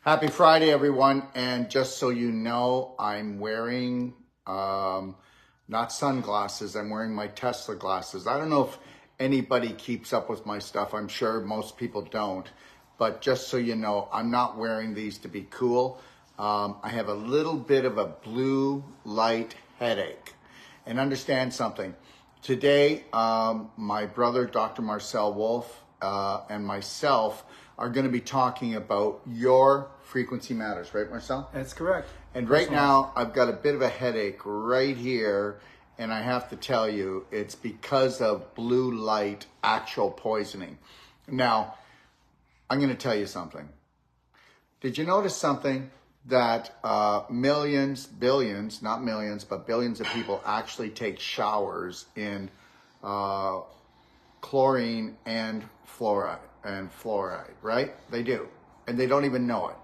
Happy Friday, everyone. And just so you know, I'm wearing not sunglasses. I'm wearing my Tesla glasses. I don't know if anybody keeps up with my stuff. I'm sure most people don't. But just so you know, I'm not wearing these to be cool. I have a little bit of a blue light headache. And understand something. Today, my brother, Dr. Marcel Wolf, and myself are going to be talking about your frequency matters, right, Marcel? That's correct. And right now, I've got a bit of a headache right here, and I have to tell you, it's because of blue light actual poisoning. Now, I'm going to tell you something. Did you notice something? That millions, billions, not millions, but billions of people actually take showers in chlorine and fluoride, right? They do. And they don't even know it.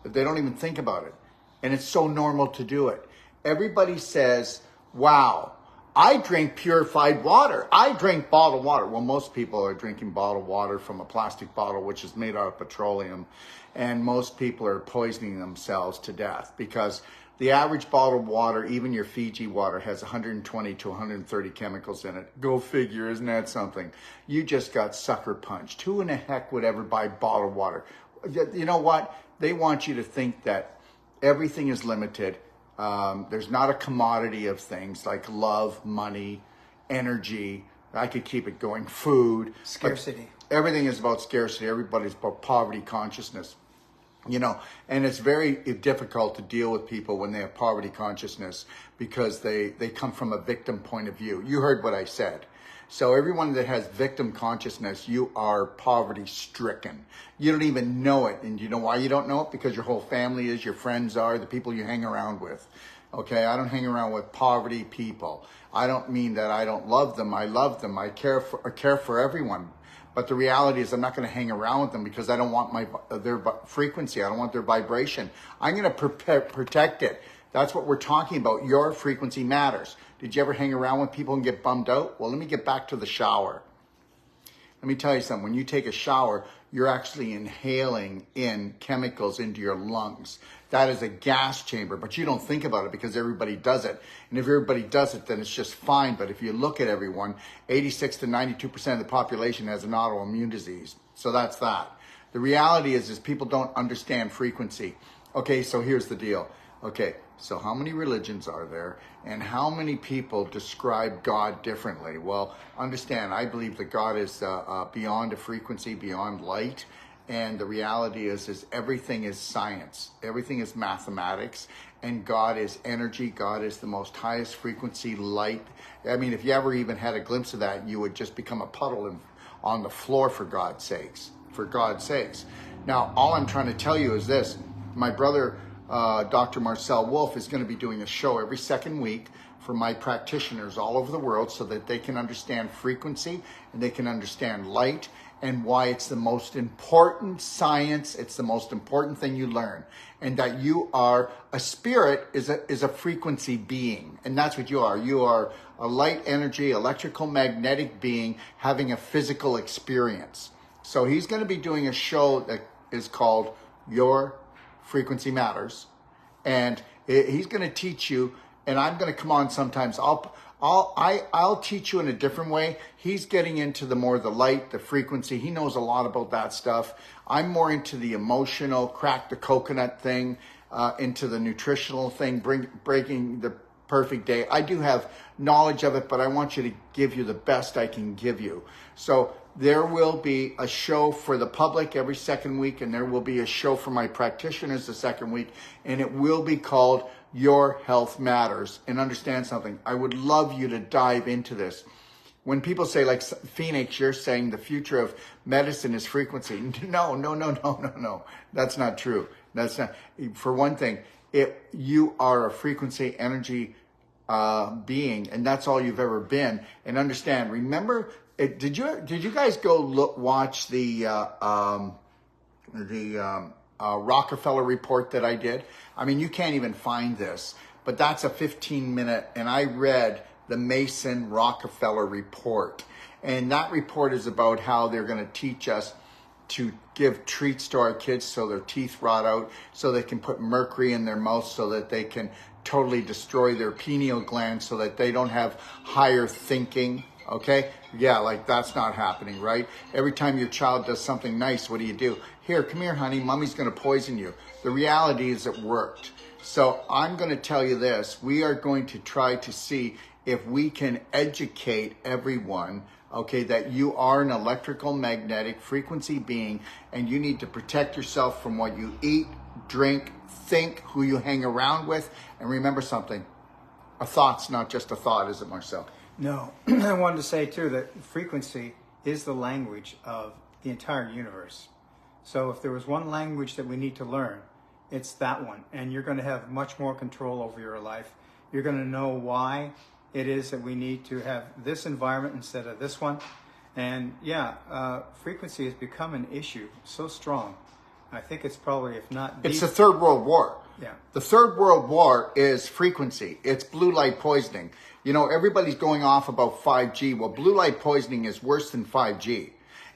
They don't even think about it. And it's so normal to do it. Everybody says, wow, I drink purified water. I drink bottled water. Well, most people are drinking bottled water from a plastic bottle, which is made out of petroleum. And most people are poisoning themselves to death because the average bottled water, even your Fiji water, has 120 to 130 chemicals in it. Go figure, isn't that something? You just got sucker punched. Who in the heck would ever buy bottled water? You know what? They want you to think that everything is limited. There's not a commodity of things like love, money, energy. I could keep it going. Food. Scarcity. Everything is about scarcity. Everybody's about poverty consciousness. You know, and it's very difficult to deal with people when they have poverty consciousness because they come from a victim point of view. You heard what I said. So everyone that has victim consciousness, you are poverty stricken. You don't even know it. And you know why you don't know it? Because your whole family is, your friends are, the people you hang around with. Okay, I don't hang around with poverty people. I don't mean that I don't love them. I love them. I care for everyone. But the reality is I'm not going to hang around with them because I don't want their frequency. I don't want their vibration. I'm going to protect it. That's what we're talking about. Your frequency matters. Did you ever hang around with people and get bummed out? Well, let me get back to the shower. Let me tell you something. When you take a shower, you're actually inhaling in chemicals into your lungs. That is a gas chamber, but you don't think about it because everybody does it. And if everybody does it, then it's just fine. But if you look at everyone, 86 to 92% of the population has an autoimmune disease. So that's that. The reality is people don't understand frequency. Okay, so here's the deal. Okay, so how many religions are there and how many people describe God differently? Well, understand, I believe that God is beyond a frequency, beyond light. And the reality is everything is science. Everything is mathematics. And God is energy. God is the most highest frequency light. I mean, if you ever even had a glimpse of that, you would just become a puddle on the floor, for God's sakes. For God's sakes. Now, all I'm trying to tell you is this. My brother, Dr. Marcel Wolf, is going to be doing a show every second week for my practitioners all over the world so that they can understand frequency and they can understand light and why it's the most important science. It's the most important thing you learn. And that you are a spirit is a frequency being. And that's what you are. You are a light energy, electrical magnetic being having a physical experience. So he's going to be doing a show that is called Your Frequency Matters. And he's going to teach you, and I'm going to come on sometimes. I'll teach you in a different way. He's getting into the light, the frequency. He knows a lot about that stuff. I'm more into the emotional, crack the coconut thing, into the nutritional thing, breaking the perfect day. I do have knowledge of it, but I want you to give you the best I can give you. So there will be a show for the public every second week, and there will be a show for my practitioners the second week, and it will be called Your Health Matters. And understand something. I would love you to dive into this. When people say, like Phoenix, you're saying the future of medicine is frequency. No. That's not true. That's not. For one thing, you are a frequency energy being, and that's all you've ever been. And understand. Remember, did you guys go watch the Rockefeller report that I did? I mean, you can't even find this, but that's a 15-minute, and I read the Mason-Rockefeller report. And that report is about how they're going to teach us to give treats to our kids so their teeth rot out, so they can put mercury in their mouth so that they can totally destroy their pineal gland so that they don't have higher thinking, okay? Yeah, like that's not happening, right? Every time your child does something nice, what do? Here, come here, honey, mommy's gonna poison you. The reality is it worked. So I'm gonna tell you this, we are going to try to see if we can educate everyone, okay, that you are an electrical magnetic frequency being and you need to protect yourself from what you eat, drink, think, who you hang around with, and remember something, a thought's not just a thought, is it, Marcel? No, I wanted to say too that frequency is the language of the entire universe. So if there was one language that we need to learn, it's that one. And you're going to have much more control over your life. You're going to know why it is that we need to have this environment instead of this one. And yeah, frequency has become an issue so strong. I think it's probably, if not... It's the Third World War. Yeah. The Third World War is frequency. It's blue light poisoning. You know, everybody's going off about 5G. Well, blue light poisoning is worse than 5G.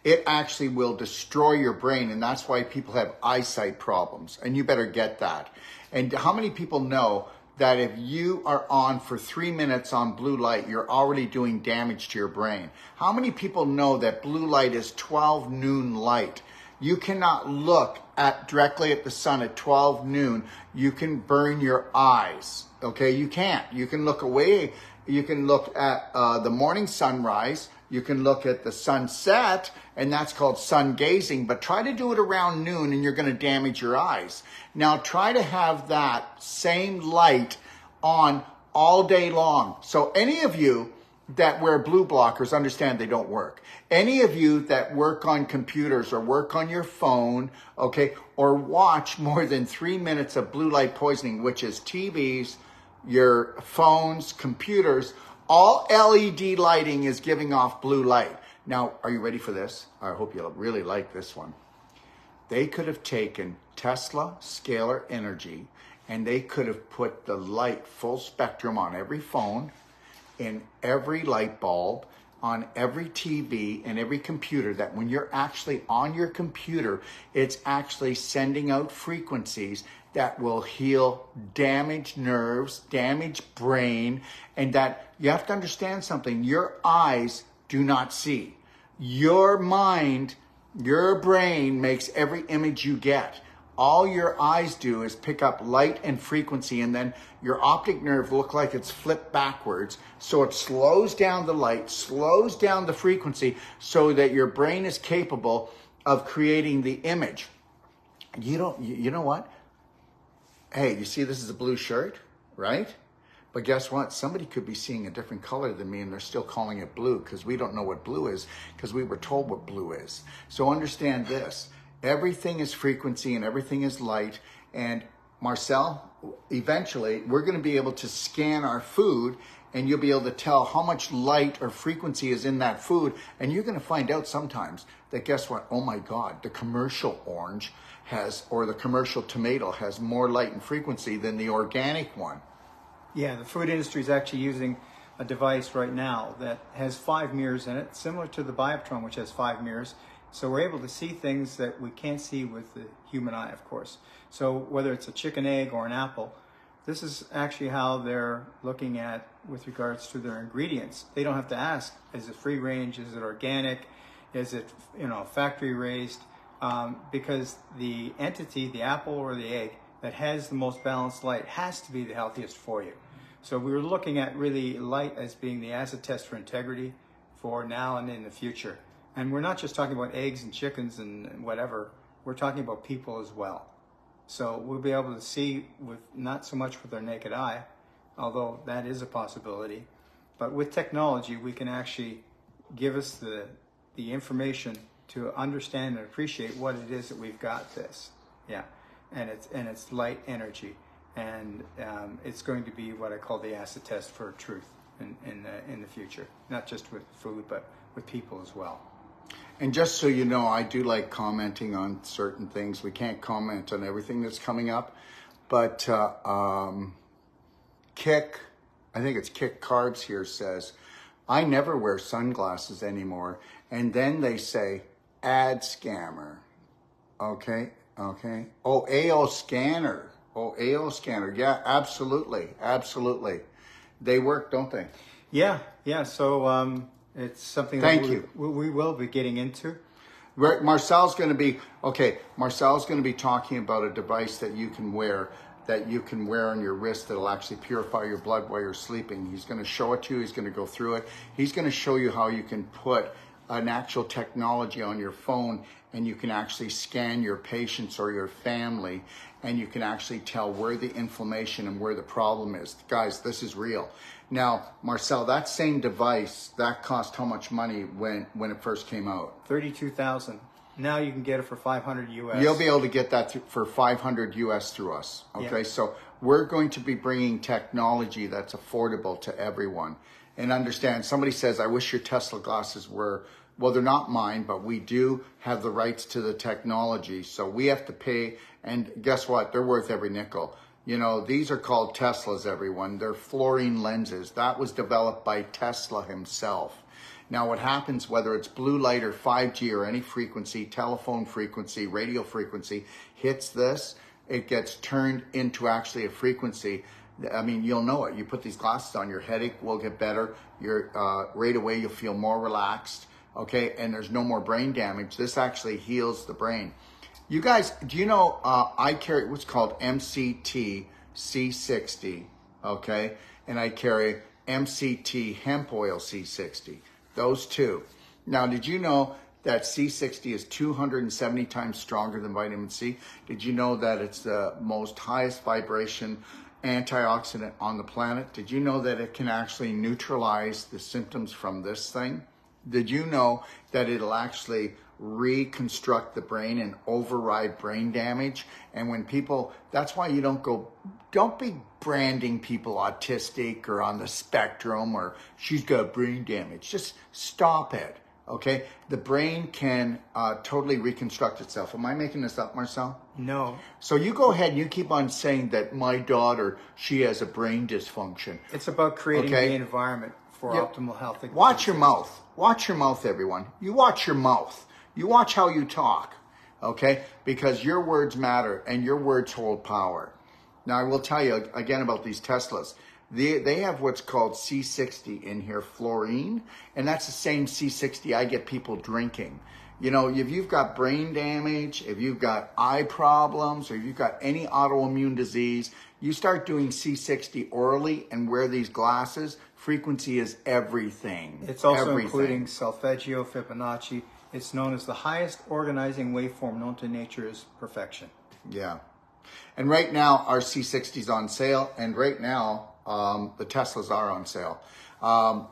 It actually will destroy your brain, and that's why people have eyesight problems, and you better get that. And how many people know that if you are on for 3 minutes on blue light, you're already doing damage to your brain? How many people know that blue light is 12 noon light? You cannot look directly at the sun at 12 noon. You can burn your eyes, okay? You can't. You can look away. You can look at the morning sunrise. You can look at the sunset, and that's called sun gazing, but try to do it around noon and you're going to damage your eyes. Now try to have that same light on all day long. So any of you that wear blue blockers, understand they don't work. Any of you that work on computers or work on your phone, okay, or watch more than 3 minutes of blue light poisoning, which is TVs, your phones, computers, all LED lighting is giving off blue light. Now, are you ready for this? I hope you'll really like this one. They could have taken Tesla scalar energy and they could have put the light full spectrum on every phone, in every light bulb, on every TV and every computer, that when you're actually on your computer, it's actually sending out frequencies that will heal damaged nerves, damaged brain, and that you have to understand something. Your eyes do not see. Your mind, your brain makes every image you get. All your eyes do is pick up light and frequency, and then your optic nerve look like it's flipped backwards. So it slows down the light, slows down the frequency so that your brain is capable of creating the image. You know what? Hey, you see this is a blue shirt, right? But guess what? Somebody could be seeing a different color than me and they're still calling it blue because we don't know what blue is because we were told what blue is. So understand this. Everything is frequency and everything is light. And Marcel, eventually we're going to be able to scan our food and you'll be able to tell how much light or frequency is in that food. And you're going to find out sometimes that guess what? Oh my God, the commercial orange has, or the commercial tomato has more light and frequency than the organic one. Yeah, the food industry is actually using a device right now that has 5 mirrors in it, similar to the Bioptron, which has 5 mirrors. So we're able to see things that we can't see with the human eye, of course. So whether it's a chicken egg or an apple, this is actually how they're looking at with regards to their ingredients. They don't have to ask, is it free range, is it organic, is it factory raised? Because the entity, the apple or the egg, that has the most balanced light has to be the healthiest for you. So we were looking at really light as being the acid test for integrity for now and in the future. And we're not just talking about eggs and chickens and whatever, we're talking about people as well. So we'll be able to see with not so much with our naked eye, although that is a possibility, but with technology we can actually give us the information to understand and appreciate what it is that we've got this. Yeah. And it's light energy, and it's going to be what I call the acid test for truth in the future, not just with food, but with people as well. And just so you know, I do like commenting on certain things. We can't comment on everything that's coming up, but Kick, I think it's Kick Carbs here says, I never wear sunglasses anymore. And then they say, ad scammer. Okay. Oh, AO scanner. Yeah, absolutely. They work, don't they? Yeah. So it's something that Thank you. we will be getting into. Right, Marcel's going to be talking about a device that you can wear on your wrist that'll actually purify your blood while you're sleeping. He's going to show it to you. He's going to go through it. He's going to show you how you can put an actual technology on your phone and you can actually scan your patients or your family and you can actually tell where the inflammation and where the problem is. Guys, this is real. Now, Marcel, that same device, that cost how much money when it first came out? $32,000. Now you can get it for $500 US. You'll be able to get that for $500 US through us. Okay, yeah. So we're going to be bringing technology that's affordable to everyone. And understand, somebody says, I wish your Tesla glasses were, well, they're not mine, but we do have the rights to the technology. So we have to pay, and guess what? They're worth every nickel. You know, these are called Teslas, everyone. They're fluorine lenses. That was developed by Tesla himself. Now, what happens, whether it's blue light or 5G or any frequency, telephone frequency, radio frequency, hits this, it gets turned into actually a frequency. I mean, you'll know it. You put these glasses on, your headache will get better. Right away, you'll feel more relaxed, okay? And there's no more brain damage. This actually heals the brain. You guys, do you know I carry what's called MCT C60, okay? And I carry MCT hemp oil C60, those two. Now, did you know that C60 is 270 times stronger than vitamin C? Did you know that it's the most highest vibration antioxidant on the planet? Did you know that it can actually neutralize the symptoms from this thing? Did you know that it'll actually reconstruct the brain and override brain damage? And when people, that's why you don't be branding people autistic or on the spectrum or she's got brain damage. Just stop it, okay? The brain can totally reconstruct itself. Am I making this up, Marcel? No. So you go ahead and you keep on saying that my daughter, she has a brain dysfunction. It's about creating the environment for optimal health. Watch your mouth. Watch your mouth, everyone. You watch your mouth. You watch how you talk, okay? Because your words matter and your words hold power. Now, I will tell you again about these Teslas. They have what's called C60 in here, fluorine, and that's the same C60 I get people drinking. You know, if you've got brain damage, if you've got eye problems, or if you've got any autoimmune disease, you start doing C60 orally and wear these glasses. Frequency is everything. It's also including solfeggio, Fibonacci. It's known as the highest organizing waveform known to nature as perfection. Yeah. And right now, our C60's on sale. And right now, the Teslas are on sale.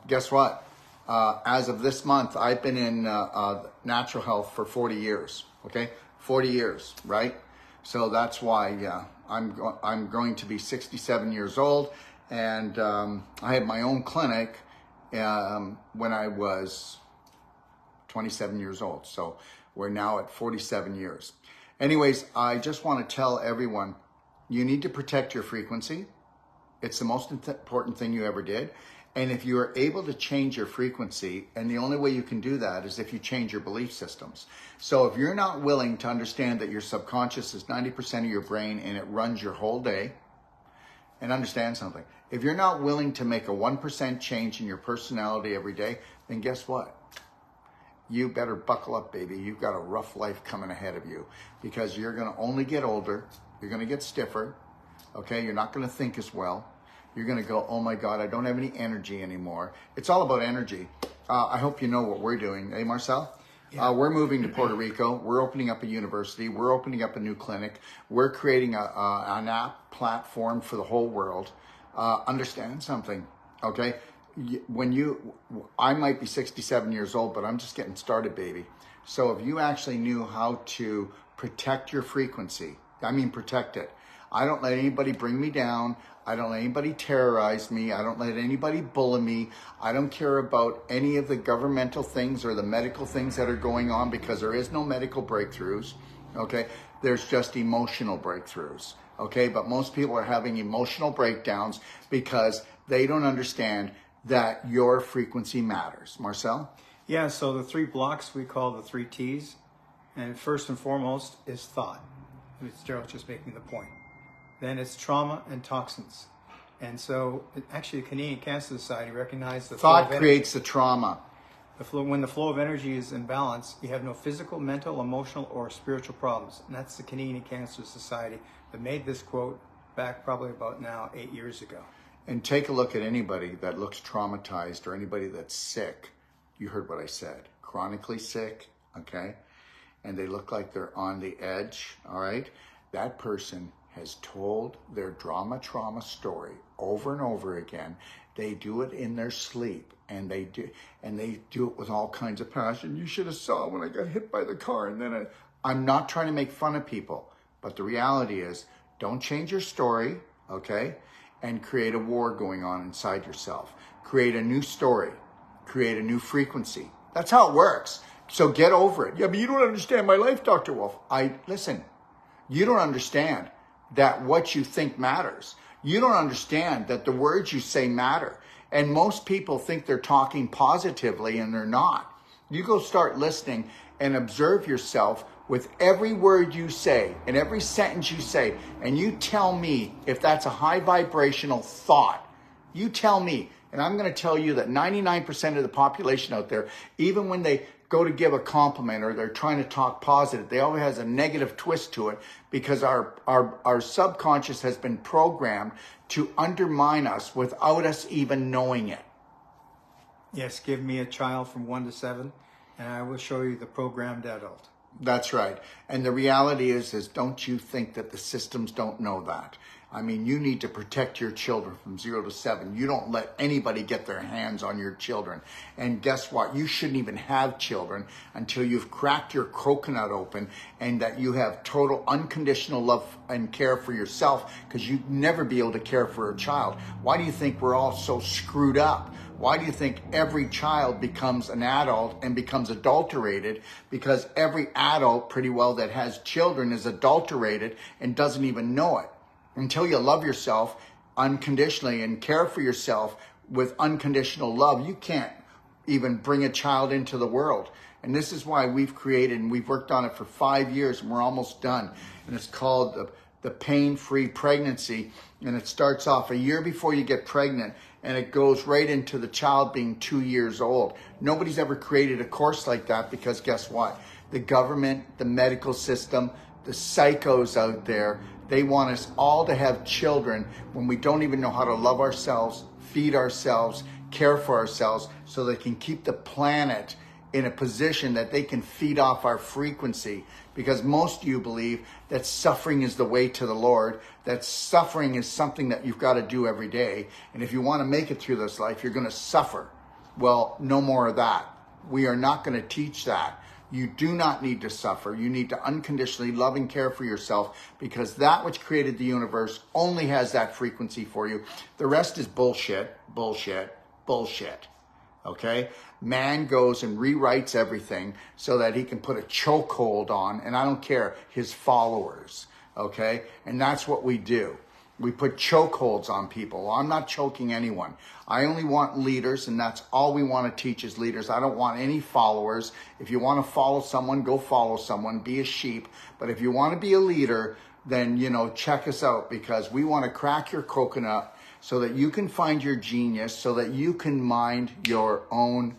Guess what? As of this month, I've been in natural health for 40 years. Okay? 40 years, right? So that's why, I'm going to be 67 years old. And I had my own clinic when I was 27 years old. So we're now at 47 years. Anyways, I just want to tell everyone, you need to protect your frequency. It's the most important thing you ever did. And if you are able to change your frequency, and the only way you can do that is if you change your belief systems. So if you're not willing to understand that your subconscious is 90% of your brain and it runs your whole day, and understand something, if you're not willing to make a 1% change in your personality every day, then guess what? You better buckle up, baby. You've got a rough life coming ahead of you because you're going to only get older. You're going to get stiffer. Okay. You're not going to think as well. You're going to go, oh my God, I don't have any energy anymore. It's all about energy. I hope you know what we're doing. Hey, Marcel? Yeah. We're moving to Puerto Rico. We're opening up a university. We're opening up a new clinic. We're creating an app platform for the whole world. Understand something. Okay. I might be 67 years old, but I'm just getting started, baby. So if you actually knew how to protect your frequency, I mean, protect it. I don't let anybody bring me down. I don't let anybody terrorize me. I don't let anybody bully me. I don't care about any of the governmental things or the medical things that are going on because there is no medical breakthroughs. Okay. There's just emotional breakthroughs. Okay. But most people are having emotional breakdowns because they don't understand that your frequency matters. Marcel? Yeah, so the 3 blocks we call the 3 T's. And first and foremost is thought. Gerald's just making the point. Then it's trauma and toxins. And so actually the Canadian Cancer Society recognized the Thought flow of creates the trauma. when the flow of energy is in balance, you have no physical, mental, emotional, or spiritual problems. And that's the Canadian Cancer Society that made this quote back probably about now 8 years ago. And take a look at anybody that looks traumatized or anybody that's sick. You heard what I said. Chronically sick, okay? And they look like they're on the edge, all right? That person has told their trauma story over and over again. They do it in their sleep, and they do it with all kinds of passion. You should have saw when I got hit by the car, and then I'm not trying to make fun of people, but the reality is, don't change your story, okay? And create a war going on inside yourself. Create a new story. Create a new frequency. That's how it works. So get over it. Yeah, but you don't understand my life, Dr. Wolf. Listen, you don't understand that what you think matters. You don't understand that the words you say matter. And most people think they're talking positively and they're not. You go start listening and observe yourself with every word you say and every sentence you say, and you tell me if that's a high vibrational thought. You tell me, and I'm going to tell you that 99% of the population out there, even when they go to give a compliment or they're trying to talk positive, they always has a negative twist to it because our subconscious has been programmed to undermine us without us even knowing it. Yes, give me a child from 1 to 7, and I will show you the programmed adult. That's right. And the reality is don't you think that the systems don't know that? I mean, you need to protect your children from 0 to 7. You don't let anybody get their hands on your children. And guess what? You shouldn't even have children until you've cracked your coconut open and that you have total unconditional love and care for yourself, because you'd never be able to care for a child. Why do you think we're all so screwed up? Why do you think every child becomes an adult and becomes adulterated? Because every adult pretty well that has children is adulterated and doesn't even know it. Until you love yourself unconditionally and care for yourself with unconditional love, you can't even bring a child into the world. And this is why we've created, and we've worked on it for 5 years, and we're almost done. And it's called the pain-free pregnancy. And it starts off a year before you get pregnant, and it goes right into the child being 2 years old. Nobody's ever created a course like that because guess what? The government, the medical system, the psychos out there, they want us all to have children when we don't even know how to love ourselves, feed ourselves, care for ourselves, so they can keep the planet in a position that they can feed off our frequency. Because most of you believe that suffering is the way to the Lord, that suffering is something that you've got to do every day. And if you want to make it through this life, you're going to suffer. Well, no more of that. We are not going to teach that. You do not need to suffer. You need to unconditionally love and care for yourself, because that which created the universe only has that frequency for you. The rest is bullshit, bullshit, bullshit. Okay? Man goes and rewrites everything so that he can put a chokehold on, and I don't care, his followers. Okay? And that's what we do. We put chokeholds on people. Well, I'm not choking anyone. I only want leaders, and that's all we want to teach is leaders. I don't want any followers. If you want to follow someone, go follow someone. Be a sheep. But if you want to be a leader, then, check us out, because we want to crack your coconut so that you can find your genius, so that you can mind your own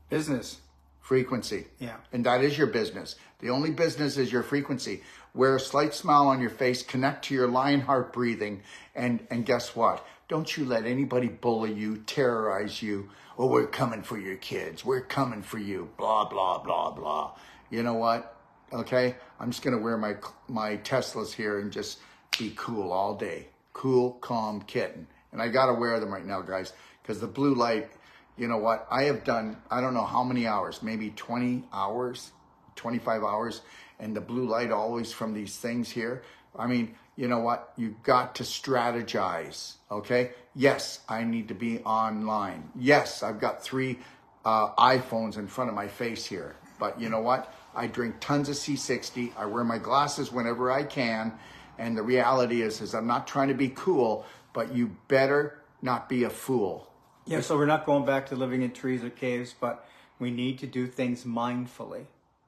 business frequency. Yeah. And that is your business. The only business is your frequency. Wear a slight smile on your face, connect to your lion heart breathing, and guess what? Don't you let anybody bully you, terrorize you. Oh, we're coming for your kids. We're coming for you. Blah, blah, blah, blah. You know what? Okay? I'm just going to wear my Teslas here and just be cool all day. Cool, calm kitten. And I got to wear them right now, guys, because the blue light, you know what? I have done, I don't know how many hours, maybe 20 hours, 25 hours. And the blue light always from these things here. I mean, you know what? You've got to strategize, okay? Yes, I need to be online. Yes, I've got 3 iPhones in front of my face here. But you know what? I drink tons of C60. I wear my glasses whenever I can. And the reality is I'm not trying to be cool, but you better not be a fool. Yeah, so we're not going back to living in trees or caves, but we need to do things mindfully.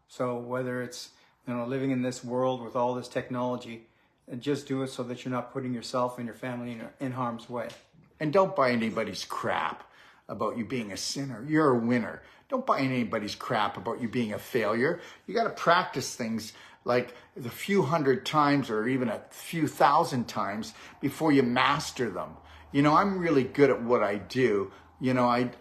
So whether it's, living in this world with all this technology, and just do it so that you're not putting yourself and your family in harm's way. And don't buy anybody's crap about you being a sinner. You're a winner. Don't buy anybody's crap about you being a failure. You got to practice things like a few hundred times or even a few thousand times before you master them. I'm really good at what I do. I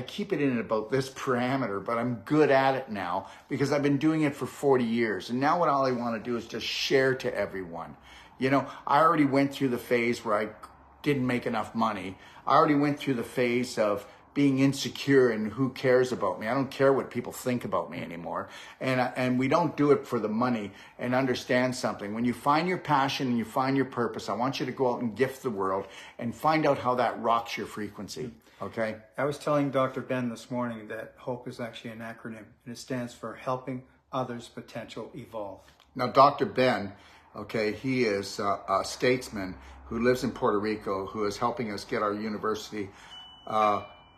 keep it in about this parameter, but I'm good at it now because I've been doing it for 40 years. And now what all I want to do is just share to everyone. I already went through the phase where I didn't make enough money. I already went through the phase of being insecure and who cares about me. I don't care what people think about me anymore. And we don't do it for the money. And understand something. When you find your passion and you find your purpose, I want you to go out and gift the world and find out how that rocks your frequency. Okay? I was telling Dr. Ben this morning that HOPE is actually an acronym, and it stands for Helping Others Potential Evolve. Now, Dr. Ben, okay, he is a statesman who lives in Puerto Rico, who is helping us get our university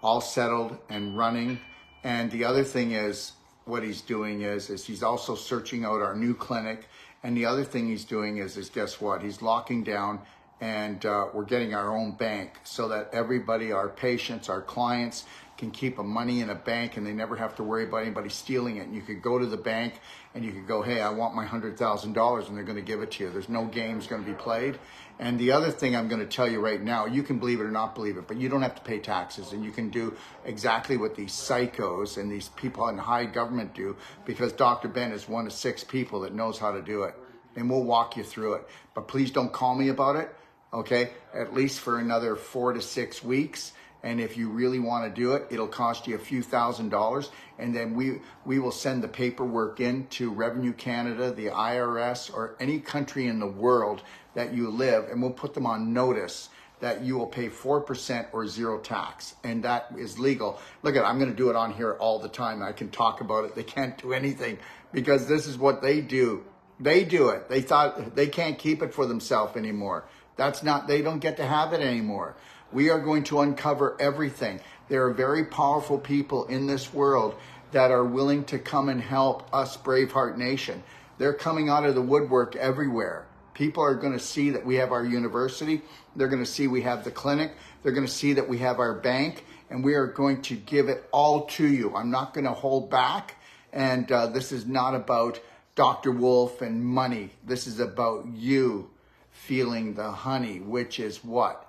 all settled and running. And the other thing is, what he's doing is he's also searching out our new clinic. And the other thing he's doing is guess what? He's locking down, and we're getting our own bank so that everybody, our patients, our clients, can keep money in a bank and they never have to worry about anybody stealing it. And you could go to the bank and you could go, hey, I want my $100,000, and they're going to give it to you. There's no games going to be played. And the other thing I'm going to tell you right now, you can believe it or not believe it, but you don't have to pay taxes, and you can do exactly what these psychos and these people in high government do, because Dr. Ben is one of 6 people that knows how to do it. And we'll walk you through it. But please don't call me about it, okay? At least for another 4 to 6 weeks. And if you really want to do it, it'll cost you a few $1,000s. And then we will send the paperwork in to Revenue Canada, the IRS, or any country in the world that you live. And we'll put them on notice that you will pay 4% or 0 tax. And that is legal. Look I'm going to do it on here all the time. I can talk about it. They can't do anything because this is what they do. They do it. They thought they can't keep it for themselves anymore. They don't get to have it anymore. We are going to uncover everything. There are very powerful people in this world that are willing to come and help us, BraveHeart Nation. They're coming out of the woodwork everywhere. People are going to see that we have our university. They're going to see we have the clinic. They're going to see that we have our bank, and we are going to give it all to you. I'm not going to hold back. And this is not about Dr. Wolf and money. This is about you feeling the honey, which is what?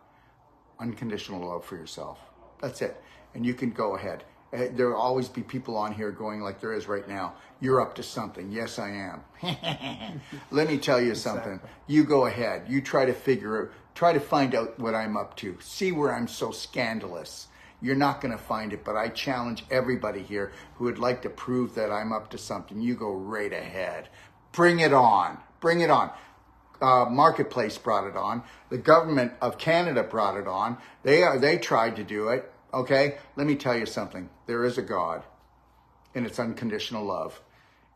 Unconditional love for yourself. That's it. And you can go ahead. There will always be people on here going like there is right now. You're up to something. Yes, I am. Let me tell you something. Exactly. You go ahead. You try to find out what I'm up to. See where I'm so scandalous. You're not going to find it, but I challenge everybody here who would like to prove that I'm up to something. You go right ahead. Bring it on. Bring it on. Marketplace brought it on. The government of Canada brought it on. They tried to do it. Okay, let me tell you something. There is a God, and it's unconditional love,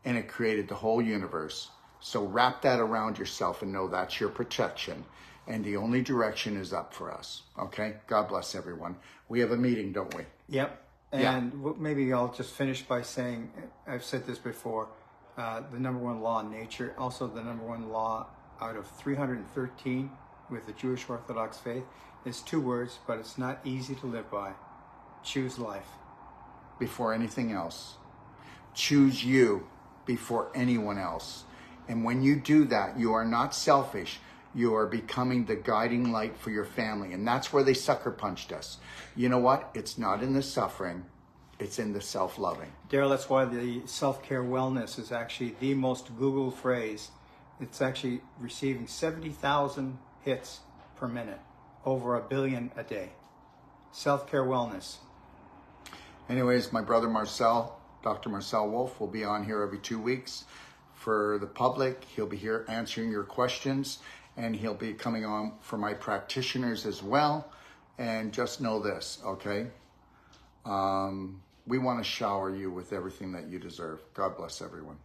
and it created the whole universe. So wrap that around yourself and know that's your protection, and the only direction is up for us. Okay, God bless everyone. We have a meeting, don't we? Yep. And maybe I'll just finish by saying, I've said this before, the number one law in nature, also the number one law out of 313 with the Jewish Orthodox faith is 2 words, but it's not easy to live by. Choose life. Before anything else. Choose you before anyone else. And when you do that, you are not selfish. You are becoming the guiding light for your family. And that's where they sucker punched us. You know what? It's not in the suffering. It's in the self-loving. Daryl, that's why the self-care wellness is actually the most Googled phrase. It's actually receiving 70,000 hits per minute, over 1 billion a day. Self-care wellness. Anyways, my brother Marcel, Dr. Marcel Wolf, will be on here every 2 weeks for the public. He'll be here answering your questions, and he'll be coming on for my practitioners as well. And just know this, okay? We want to shower you with everything that you deserve. God bless everyone.